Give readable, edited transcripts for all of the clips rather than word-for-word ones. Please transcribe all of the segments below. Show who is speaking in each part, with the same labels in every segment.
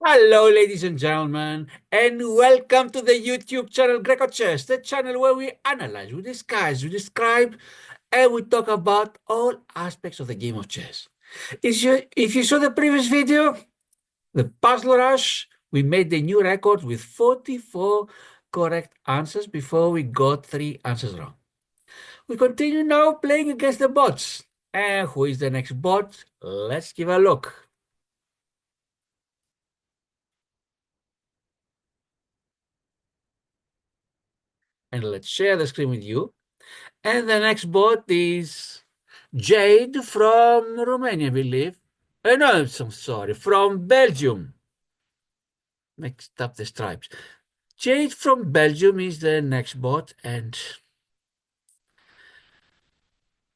Speaker 1: Hello, ladies and gentlemen, and welcome to the YouTube channel grecochess, the channel where we analyze, we discuss, we describe, and we talk about all aspects of the game of chess. If you saw the previous video, the puzzle rush, we made the new record with 44 correct answers before we got 3 answers wrong. We continue now playing against the bots. And who is the next bot? Let's give a look. And let's share the screen with you. And the next bot is Jade from Romania, I believe. No, I'm so sorry, from Belgium. Mixed up the stripes. Jade from Belgium is the next bot, and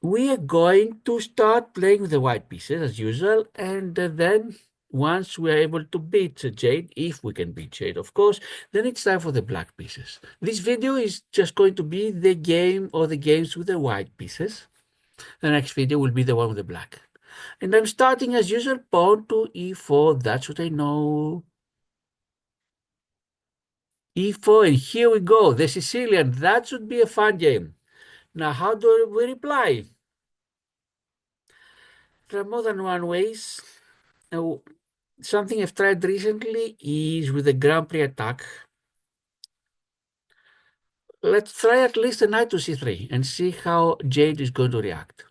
Speaker 1: we are going to start playing with the white pieces as usual. And then once we are able to beat Jade, if we can beat Jade, of course, then it's time for the black pieces. This video is just going to be the game or the games with the white pieces. The next video will be the one with the black. And I'm starting as usual, pawn to e4. That's what I know. E4, and here we go. The Sicilian. That should be a fun game. Now, how do we reply? There are more than one ways. Now, something I've tried recently is with the Grand Prix attack. Let's try at least a knight to c3 and see how Jade is going to react.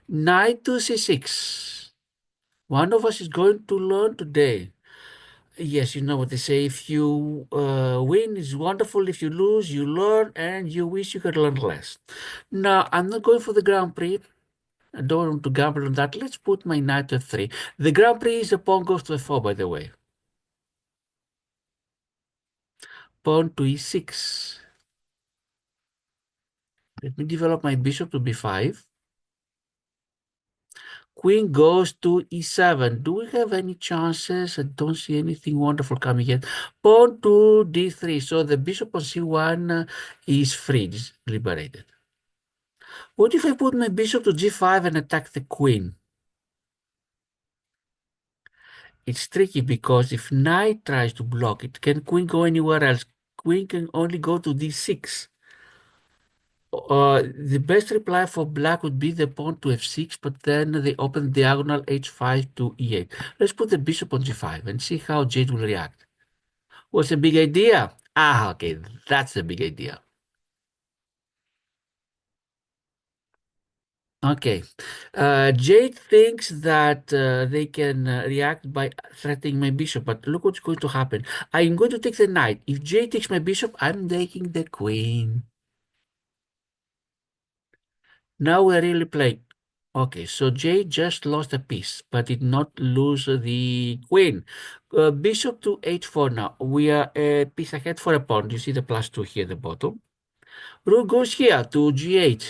Speaker 1: Knight to c6. One of us is going to learn today. Yes, you know what they say. If you win, it's wonderful. If you lose, you learn, and you wish you could learn less. Now, I'm not going for the Grand Prix. I don't want to gamble on that. Let's put my knight to f3. The Grand Prix is a pawn goes to f4, by the way. Pawn to e6. Let me develop my bishop to b5. Queen goes to e7. Do we have any chances? I don't see anything wonderful coming yet. Pawn to d3. So the bishop on c1 is free, is liberated. What if I put my bishop to g5 and attack the queen? It's tricky because if knight tries to block it, can queen go anywhere else? Queen can only go to d6. The best reply for black would be the pawn to f6, but then they open diagonal h5 to e8. Let's put the bishop on g5 and see how Jade will react. What's a big idea? Ah, okay, that's a big idea. Okay. Jade thinks that they can react by threatening my bishop, but look what's going to happen. I'm going to take the knight. If Jade takes my bishop, I'm taking the queen. Now we're really playing. Okay, so Jade just lost a piece, but did not lose the queen. Bishop to h4 now. We are a piece ahead for a pawn. You see the +2 here at the bottom. Rook goes here to g8.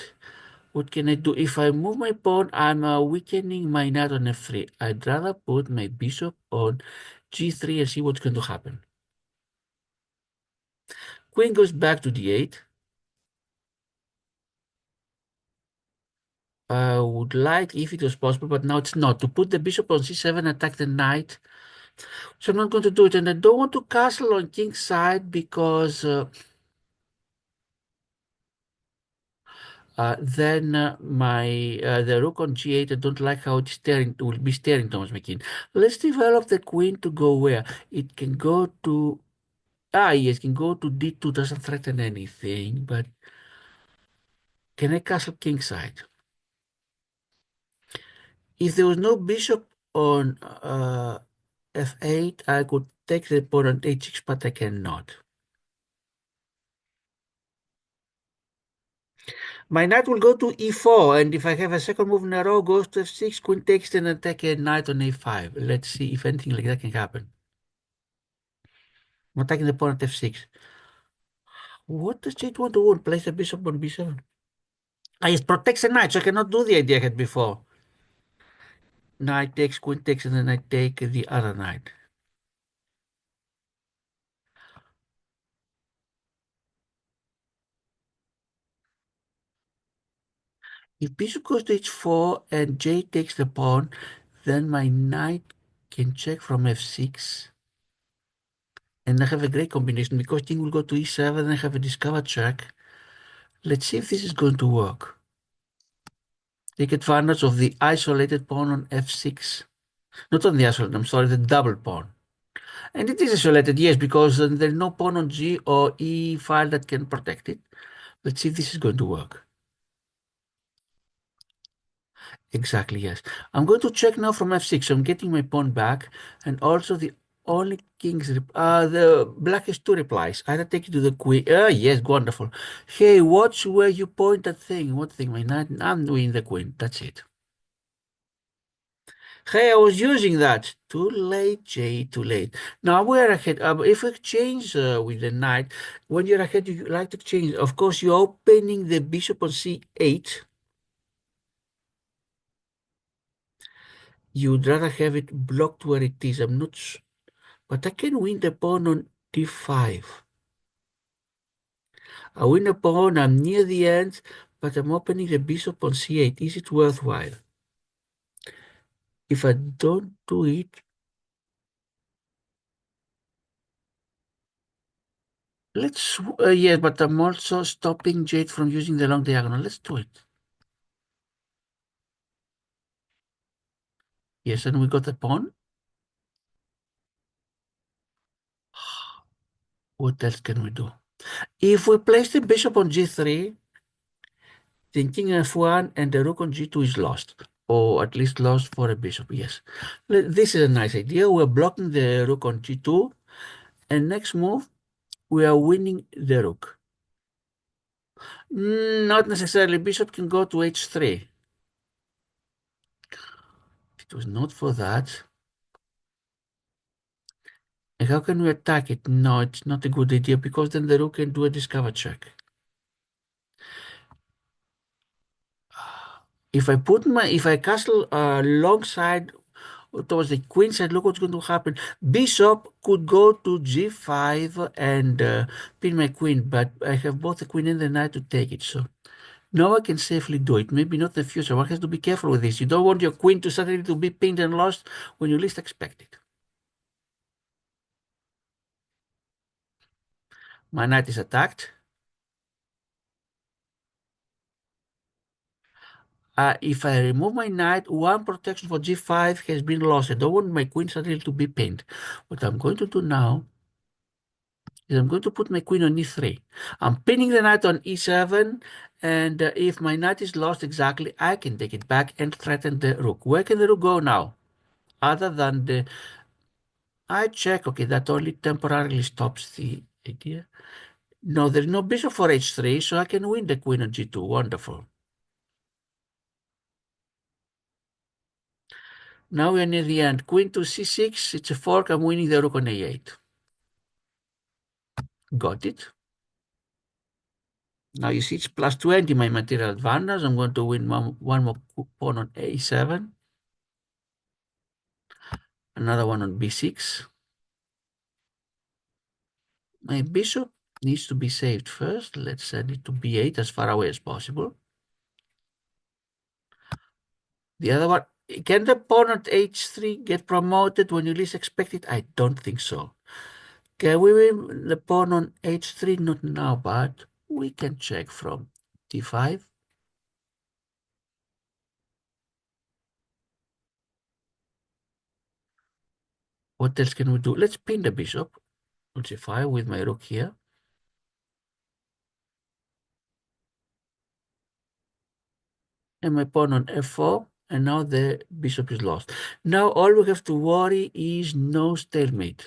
Speaker 1: What can I do? If I move my pawn, I'm weakening my knight on f3. I'd rather put my bishop on g3 and see what's going to happen. Queen goes back to d8. I would like if it was possible, but now it's not. To put the bishop on c7, attack the knight. So I'm not going to do it. And I don't want to castle on king's side because then the rook on g8, I don't like how it's staring, will be staring towards my king. Let's develop the queen to go where? It can go to, yes, can go to d2, doesn't threaten anything, but can I castle king side? If there was no bishop on f8, I could take the pawn on h6, but I cannot. My knight will go to e4, and if I have a second move in a row, goes to f6, queen takes, then attack a knight on a5. Let's see if anything like that can happen. I'm attacking the pawn at f6. What does Jade want to win? Place the bishop on b7. It protects the knight, so I cannot do the idea I had before. Knight takes, queen takes, and then I take the other knight. If bishop goes to h4 and Jade takes the pawn, then my knight can check from f6. And I have a great combination because king will go to e7 and I have a discovered check. Let's see if this is going to work. Take advantage of the isolated pawn on f6. Not on the isolated, I'm sorry, the double pawn. And it is isolated, yes, because there's no pawn on g or e file that can protect it. Let's see if this is going to work. Exactly, yes. I'm going to check now from f6. So I'm getting my pawn back. And also the only the black has two replies. Either take it to the queen. Yes, wonderful. Hey, watch where you point that thing. What thing? My knight. I'm doing the queen. That's it. Hey, I was using that. Too late, Jade, too late. Now we're ahead. If we change with the knight, when you're ahead, you like to change. Of course, you're opening the bishop on c8. You'd rather have it blocked where it is. I'm not sure. But I can win the pawn on d5. I win the pawn, I'm near the end, but I'm opening the bishop on c8. Is it worthwhile? If I don't do it, yes, but I'm also stopping Jade from using the long diagonal. Let's do it. Yes, and we got the pawn. What else can we do? If we place the bishop on g3, then king f1 and the rook on g2 is lost. Or at least lost for a bishop, yes. This is a nice idea. We're blocking the rook on g2. And next move, we are winning the rook. Not necessarily. Bishop can go to h3. It was not for that. And how can we attack it? No, it's not a good idea because then the rook can do a discover check. If I castle alongside towards the queen side, look what's going to happen. Bishop could go to g5 and pin my queen, but I have both the queen and the knight to take it. So now I can safely do it. Maybe not in the future. One has to be careful with this. You don't want your queen to suddenly to be pinned and lost when you least expect it. My knight is attacked. If I remove my knight, one protection for g5 has been lost. I don't want my queen suddenly to be pinned. What I'm going to do now is I'm going to put my queen on e3. I'm pinning the knight on e7, and if my knight is lost exactly, I can take it back and threaten the rook. Where can the rook go now? Other than the... I check, okay, that only temporarily stops the idea. No, there's no bishop for h3, so I can win the queen on g2. Wonderful. Now we're near the end. Queen to c6, it's a fork. I'm winning the rook on a8. Got it. Now you see it's plus 20, my material advantage. I'm going to win one more pawn on a7. Another one on b6. My bishop needs to be saved first. Let's send it to b8 as far away as possible. The other one, can the pawn at h3 get promoted when you least expect it? I don't think so. Can we win the pawn on h3? Not now, but we can check from d5. What else can we do? Let's pin the bishop on c5 with my rook here. And my pawn on f4. And now the bishop is lost. Now all we have to worry is no stalemate.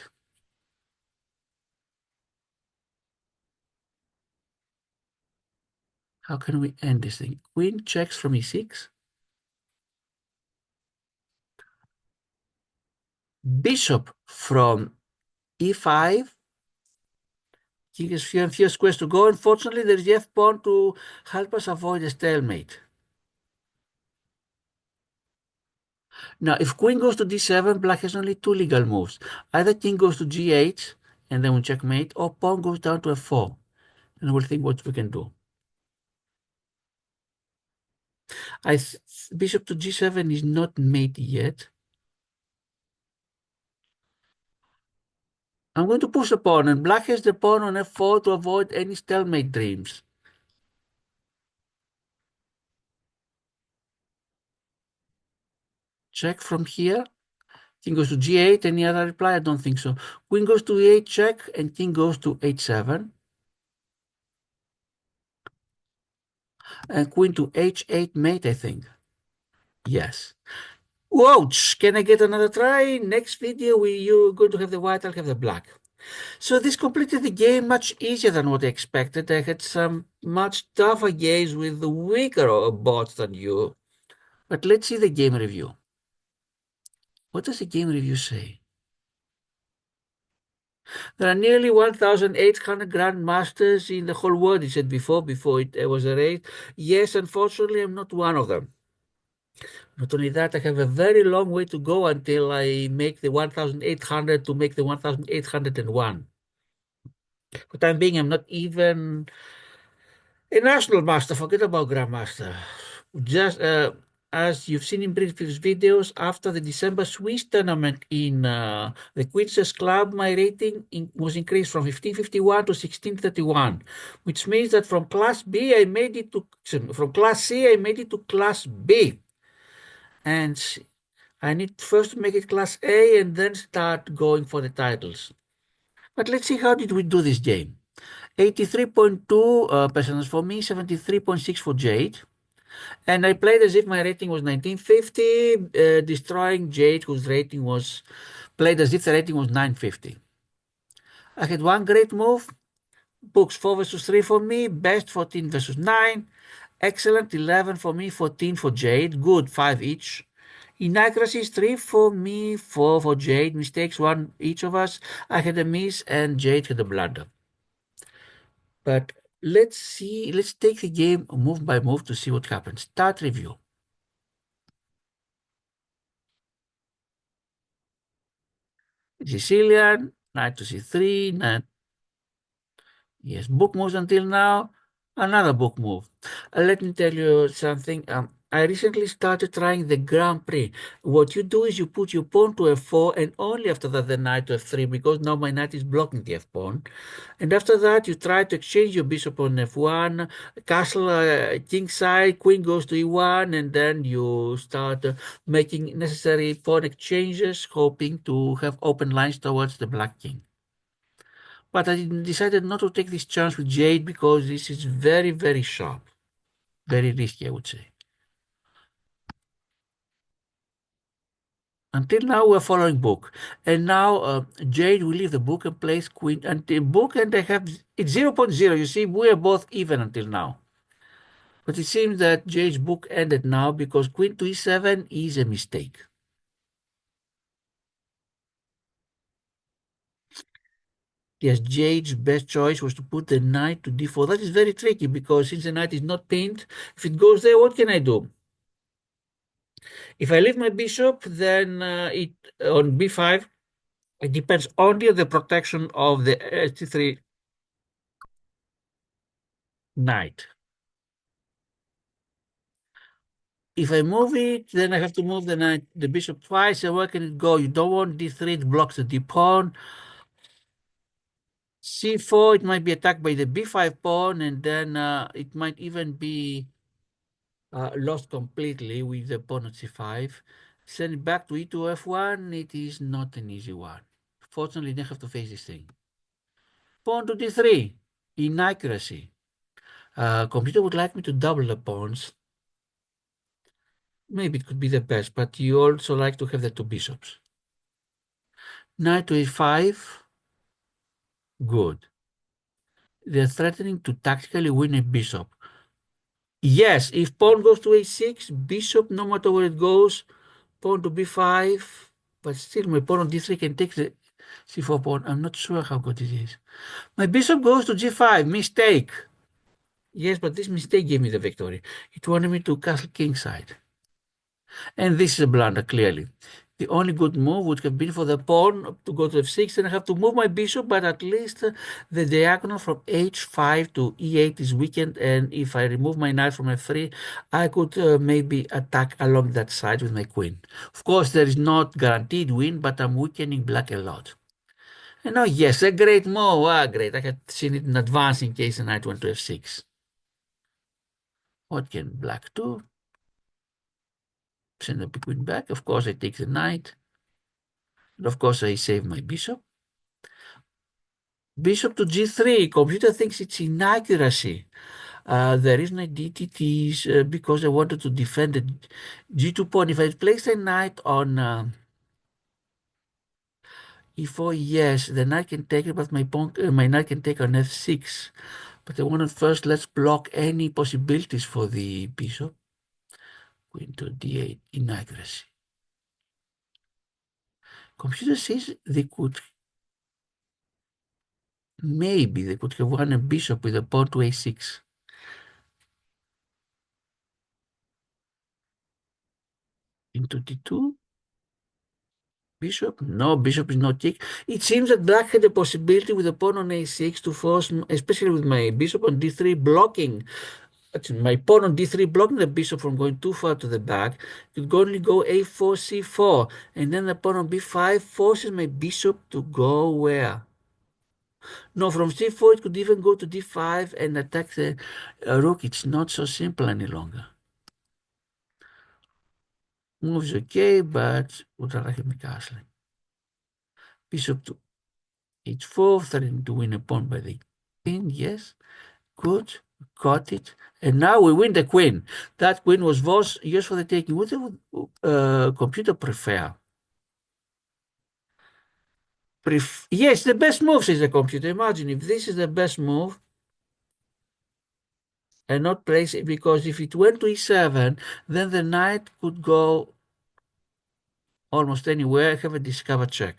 Speaker 1: How can we end this thing? Queen checks from e6. Bishop from e5. King has few squares to go. Unfortunately, there's the f pawn to help us avoid a stalemate. Now, if queen goes to d7, black has only two legal moves. Either king goes to g8, and then we checkmate, or pawn goes down to f4. And we'll think what we can do. Bishop to g7 is not mate yet. I'm going to push the pawn, and black has the pawn on f4 to avoid any stalemate dreams. Check from here. King goes to g8. Any other reply? I don't think so. Queen goes to e8 check, and king goes to h7. And queen to h8 mate, I think. Yes. Whoa, can I get another try? Next video, you're going to have the white, I'll have the black. So this completed the game much easier than what I expected. I had some much tougher games with the weaker bots than you. But let's see the game review. What does the game review say? There are nearly 1,800 grandmasters in the whole world, he said before it was a race. Yes, unfortunately, I'm not one of them. Not only that, I have a very long way to go until I make the 1,800 to make the 1,801. For the time being, I'm not even a national master. Forget about grandmaster. Just as you've seen in previous videos, after the December Swiss tournament in the Queen's Club, my rating was increased from 1551 to 1631, which means that from Class B, I made it to from Class C, I made it to Class B, and I need first to make it Class A and then start going for the titles. But let's see how did we do this game. 83.2 percent for me, 73.6 for Jade. And I played as if my rating was 1950, destroying Jade, whose rating was played as if the rating was 950. I had one great move, books 4 versus 3 for me, best 14 versus 9, excellent 11 for me, 14 for Jade, good 5 each. Inaccuracies 3 for me, 4 for Jade, mistakes 1 each of us. I had a miss and Jade had a blunder. But let's take the game move by move to see what happens. Start review. Sicilian, knight to c3, knight. Yes, book moves until now. Another book move. Let me tell you something. I recently started trying the Grand Prix. What you do is you put your pawn to f4 and only after that the knight to f3 because now my knight is blocking the f pawn. And after that you try to exchange your bishop on f1, castle king side, queen goes to e1, and then you start making necessary pawn exchanges, hoping to have open lines towards the black king. But I decided not to take this chance with Jade because this is very, very sharp. Very risky, I would say. Until now, we're following book. And now Jade will leave the book and plays queen until book, and I have it's 0.0. You see, we are both even until now. But it seems that Jade's book ended now because queen to e7 is a mistake. Yes, Jade's best choice was to put the knight to d4. That is very tricky because since the knight is not pinned, if it goes there, what can I do? If I leave my bishop, then it on b5, it depends only on the protection of the c3 knight. If I move it, then I have to move the knight, the bishop twice. And where can it go? You don't want d3; it blocks the d pawn. c4, it might be attacked by the b5 pawn, and then it might even be lost completely with the pawn at c5. Send it back to e2 f1. It is not an easy one. Fortunately, they have to face this thing. Pawn to d3, inaccuracy. Computer would like me to double the pawns. Maybe it could be the best, but you also like to have the two bishops. Knight to a5, good. They're threatening to tactically win a bishop. Yes, if pawn goes to a6, bishop, no matter where it goes, pawn to b5, but still my pawn on d3 can take the c4 pawn. I'm not sure how good it is. My bishop goes to g5, mistake. Yes, but this mistake gave me the victory. It wanted me to castle kingside. And this is a blunder, clearly. The only good move would have been for the pawn to go to f6 and I have to move my bishop, but at least the diagonal from h5 to e8 is weakened, and if I remove my knight from f3, I could maybe attack along that side with my queen. Of course, there is not guaranteed win, but I'm weakening black a lot. And now, yes, a great move. Ah, great. I had seen it in advance in case the knight went to f6. What can black do? Send the queen back. Of course, I take the knight. And of course, I save my bishop. Bishop to g3. Computer thinks it's inaccuracy. The reason I did it is because I wanted to defend the g2 pawn. If I place a knight on e4, yes, the knight can take it, but my knight can take on f6. But I wanted first, let's block any possibilities for the bishop. Queen to d8, inaccuracy. Computer says maybe they could have won a bishop with a pawn to a6. Into d2. Bishop? No, bishop is not take. It seems that black had a possibility with a pawn on a6 to force, especially with my bishop on d3 blocking. Actually, my pawn on d3 blocking the bishop from going too far to the back. It could only go a4, c4. And then the pawn on b5 forces my bishop to go where? No, from c4 it could even go to d5 and attack the rook. It's not so simple any longer. Move is okay, but would rather have me castling. Bishop to h4, threatening to win a pawn by the queen. Yes, good, got it. And now we win the queen. That queen was yours for the taking. What would computer prefer? Yes, the best move, says the computer. Imagine if this is the best move and not place it, because if it went to e7, then the knight could go almost anywhere, have a discover check,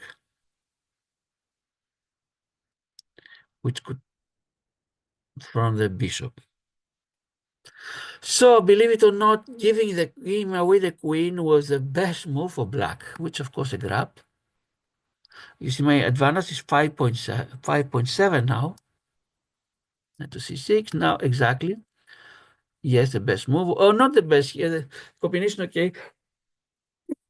Speaker 1: which could from the bishop. So, believe it or not, giving away the queen was the best move for black, which of course I grabbed. You see, my advantage is 5.7 now. Knight to c6 now, exactly. Yes, the best move. Oh, not the best. Yeah, the combination, okay.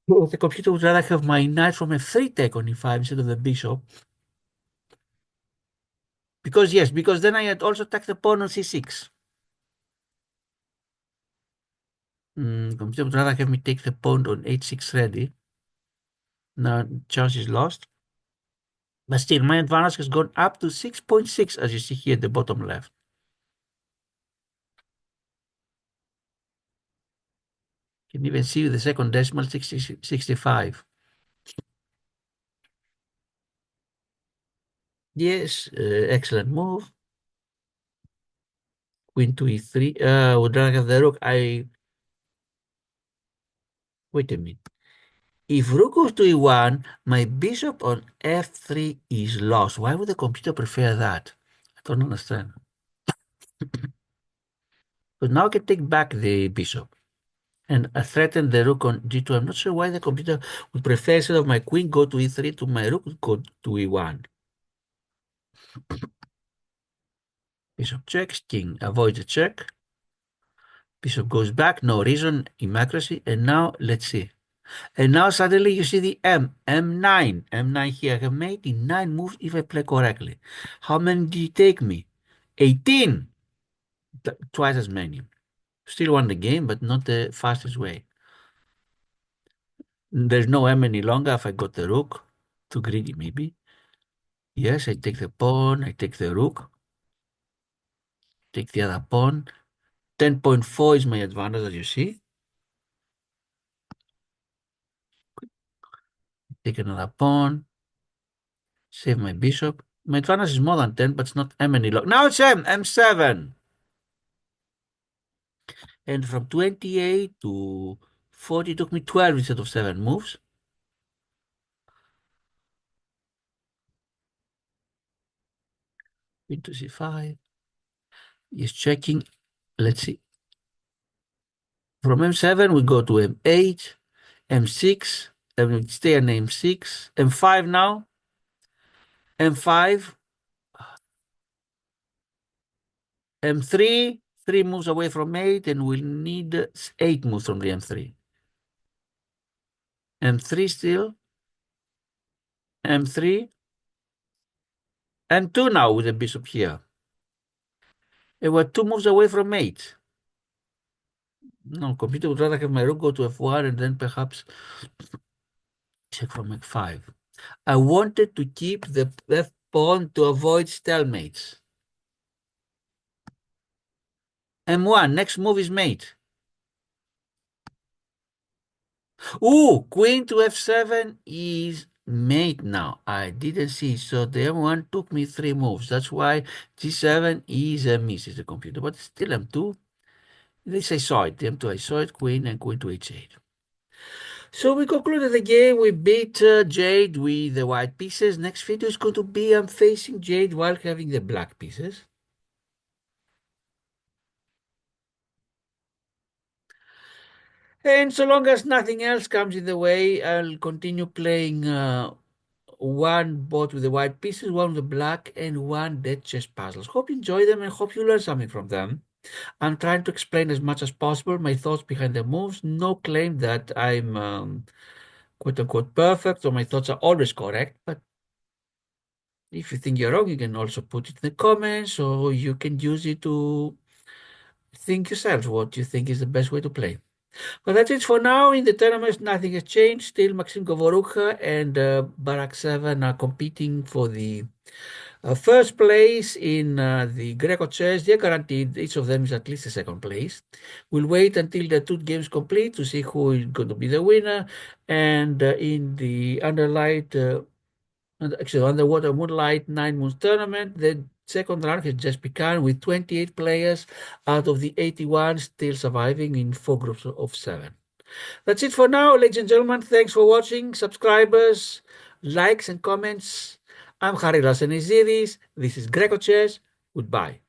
Speaker 1: Well, the computer would rather have my knight from f3 take on e5 instead of the bishop. Because then I had also attacked the pawn on c6. Computer would rather have me take the pawn on h6 ready. Now, chance is lost. But still, my advantage has gone up to 6.6, as you see here at the bottom left. You can even see the second decimal, 65. Yes, excellent move. Queen to e3. Would rather have the rook. Wait a minute. If rook goes to e1, my bishop on f3 is lost. Why would the computer prefer that? I don't understand. But now I can take back the bishop and threaten the rook on g2. I'm not sure why the computer would prefer instead of my queen go to e3 to my rook go to e1. Bishop checks, king avoids the check. Bishop goes back, no reason, inaccuracy. And now let's see. And now suddenly you see the M9. M9 here. I have made 9 moves if I play correctly. How many did it take me? 18. Twice as many. Still won the game, but not the fastest way. There's no M any longer if I got the rook. Too greedy, maybe. Yes, I take the pawn. I take the rook. Take the other pawn. 10.4 is my advantage, as you see. Take another pawn. Save my bishop. My advantage is more than 10, but it's not M any longer. Now it's M7. And from 28 to 40, it took me 12 instead of 7 moves. Into c5. Is checking. Let's see. From m7, we go to m8, m6, and we stay on m6, m5 now. m5, m3, 3 moves away from 8, and we'll need 8 moves from the m3. m3 still, m3, M2 now with the bishop here. And we're 2 moves away from mate. No, computer would rather have my rook go to f1 and then perhaps check for f5. I wanted to keep the f pawn to avoid stalemates. M1, next move is mate. Ooh, queen to f7 is mate now. I didn't see, so the m1 took me 3 moves. That's why g7 is a miss, is the computer, but still m2. At least I saw it. M2, I saw it, queen and queen to h8. So we concluded the game. We beat Jade with the white pieces. Next video is going to be I'm facing Jade while having the black pieces. And so long as nothing else comes in the way, I'll continue playing one both with the white pieces, one with the black, and one dead chess puzzles. Hope you enjoy them and hope you learn something from them. I'm trying to explain as much as possible my thoughts behind the moves. No claim that I'm quote unquote perfect or my thoughts are always correct, but if you think you're wrong, you can also put it in the comments or you can use it to think yourself what you think is the best way to play. But that's it for now. In the tournaments, nothing has changed. Still, Maxim Govorukha and Barak 7 are competing for the first place in the Greco chess. They're guaranteed each of them is at least a second place. We'll wait until the 2 games complete to see who is going to be the winner. And in the Underlight, actually Underwater Moonlight 9 Moons tournament, the second round has just begun with 28 players out of the 81 still surviving in 4 groups of 7. That's it for now, ladies and gentlemen. Thanks for watching. Subscribers, likes, and comments. I'm Harry Lassen Isidis. This is Greco Chess. Goodbye.